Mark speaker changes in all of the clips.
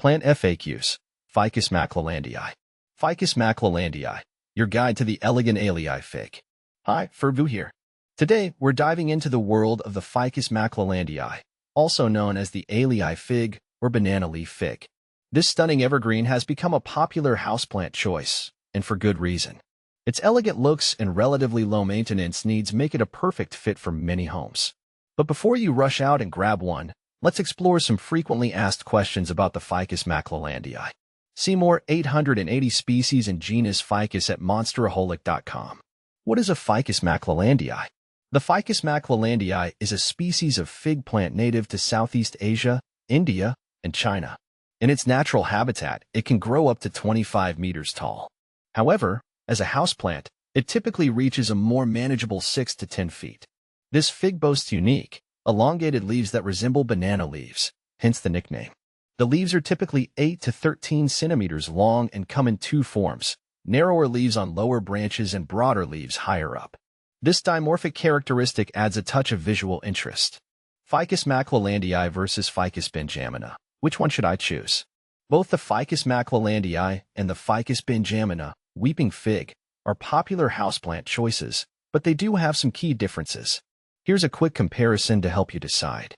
Speaker 1: Plant FAQs. Ficus Maclellandii. Ficus Maclellandii, your guide to the elegant alii fig. Hi, Fervu here. Today, we're diving into the world of the Ficus Maclellandii, also known as the alii fig or banana leaf fig. This stunning evergreen has become a popular houseplant choice, and for good reason. Its elegant looks and relatively low maintenance needs make it a perfect fit for many homes. But before you rush out and grab one, let's explore some frequently asked questions about the Ficus Maclellandii. See more 880 species and genus Ficus at monsteraholic.com. What is a Ficus Maclellandii? The Ficus Maclellandii is a species of fig plant native to Southeast Asia, India, and China. In its natural habitat, it can grow up to 25 meters tall. However, as a houseplant, it typically reaches a more manageable 6 to 10 feet. This fig boasts unique, elongated leaves that resemble banana leaves, hence the nickname. The leaves are typically 8 to 13 centimeters long and come in two forms, narrower leaves on lower branches and broader leaves higher up. This dimorphic characteristic adds a touch of visual interest. Ficus Maclellandii versus Ficus Benjamina. Which one should I choose? Both the Ficus Maclellandii and the Ficus Benjamina, weeping fig, are popular houseplant choices, but they do have some key differences. Here's a quick comparison to help you decide.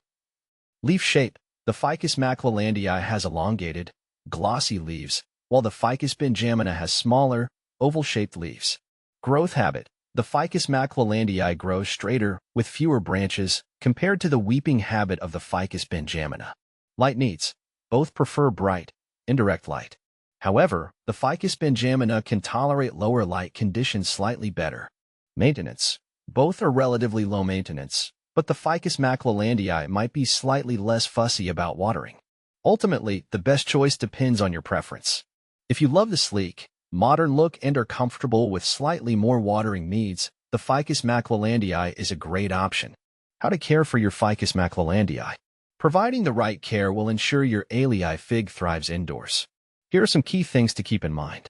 Speaker 1: Leaf shape. The Ficus Maclellandii has elongated, glossy leaves, while the Ficus Benjamina has smaller, oval-shaped leaves. Growth habit. The Ficus Maclellandii grows straighter, with fewer branches, compared to the weeping habit of the Ficus Benjamina. Light needs. Both prefer bright, indirect light. However, the Ficus Benjamina can tolerate lower light conditions slightly better. Maintenance. Both are relatively low maintenance, but the Ficus Maclellandii might be slightly less fussy about watering. Ultimately, the best choice depends on your preference. If you love the sleek, modern look and are comfortable with slightly more watering needs, the Ficus Maclellandii is a great option. How to care for your Ficus Maclellandii. Providing the right care will ensure your alii fig thrives indoors. Here are some key things to keep in mind.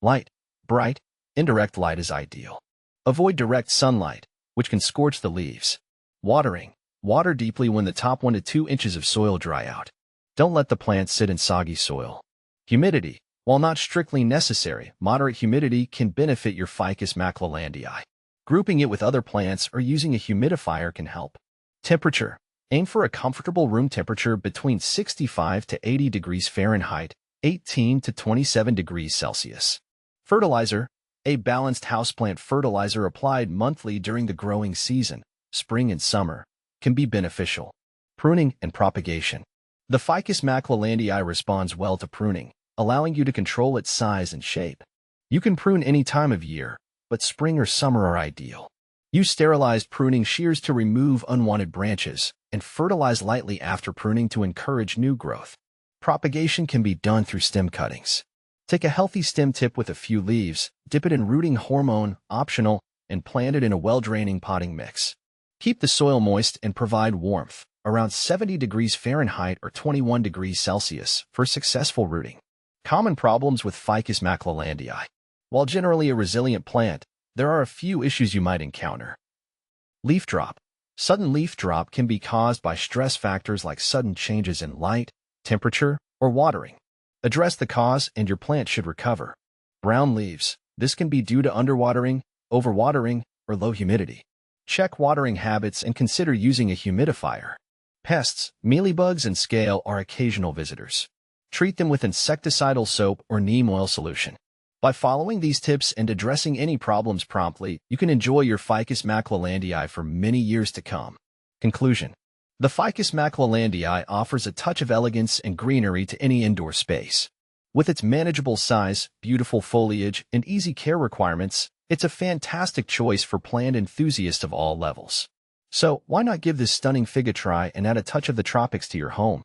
Speaker 1: Light. Bright, indirect light is ideal. Avoid direct sunlight, which can scorch the leaves. Watering. Water deeply when the top 1 to 2 inches of soil dry out. Don't let the plant sit in soggy soil. Humidity. While not strictly necessary, moderate humidity can benefit your Ficus Maclellandii. Grouping it with other plants or using a humidifier can help. Temperature. Aim for a comfortable room temperature between 65 to 80 degrees Fahrenheit, 18 to 27 degrees Celsius. Fertilizer. A balanced houseplant fertilizer applied monthly during the growing season, spring and summer, can be beneficial. Pruning and propagation. The Ficus Maclellandii responds well to pruning, allowing you to control its size and shape. You can prune any time of year, but spring or summer are ideal. Use sterilized pruning shears to remove unwanted branches, and fertilize lightly after pruning to encourage new growth. Propagation can be done through stem cuttings. Take a healthy stem tip with a few leaves, dip it in rooting hormone, optional, and plant it in a well-draining potting mix. Keep the soil moist and provide warmth, around 70 degrees Fahrenheit or 21 degrees Celsius, for successful rooting. Common problems with Ficus Maclellandii. While generally a resilient plant, there are a few issues you might encounter. Leaf drop. Sudden leaf drop can be caused by stress factors like sudden changes in light, temperature, or watering. Address the cause and your plant should recover. Brown leaves. This can be due to underwatering, overwatering, or low humidity. Check watering habits and consider using a humidifier. Pests. Mealybugs and scale are occasional visitors. Treat them with insecticidal soap or neem oil solution. By following these tips and addressing any problems promptly, you can enjoy your Ficus Maclellandii for many years to come. Conclusion. The Ficus Maclellandii offers a touch of elegance and greenery to any indoor space. With its manageable size, beautiful foliage, and easy care requirements, it's a fantastic choice for plant enthusiasts of all levels. So, why not give this stunning fig a try and add a touch of the tropics to your home?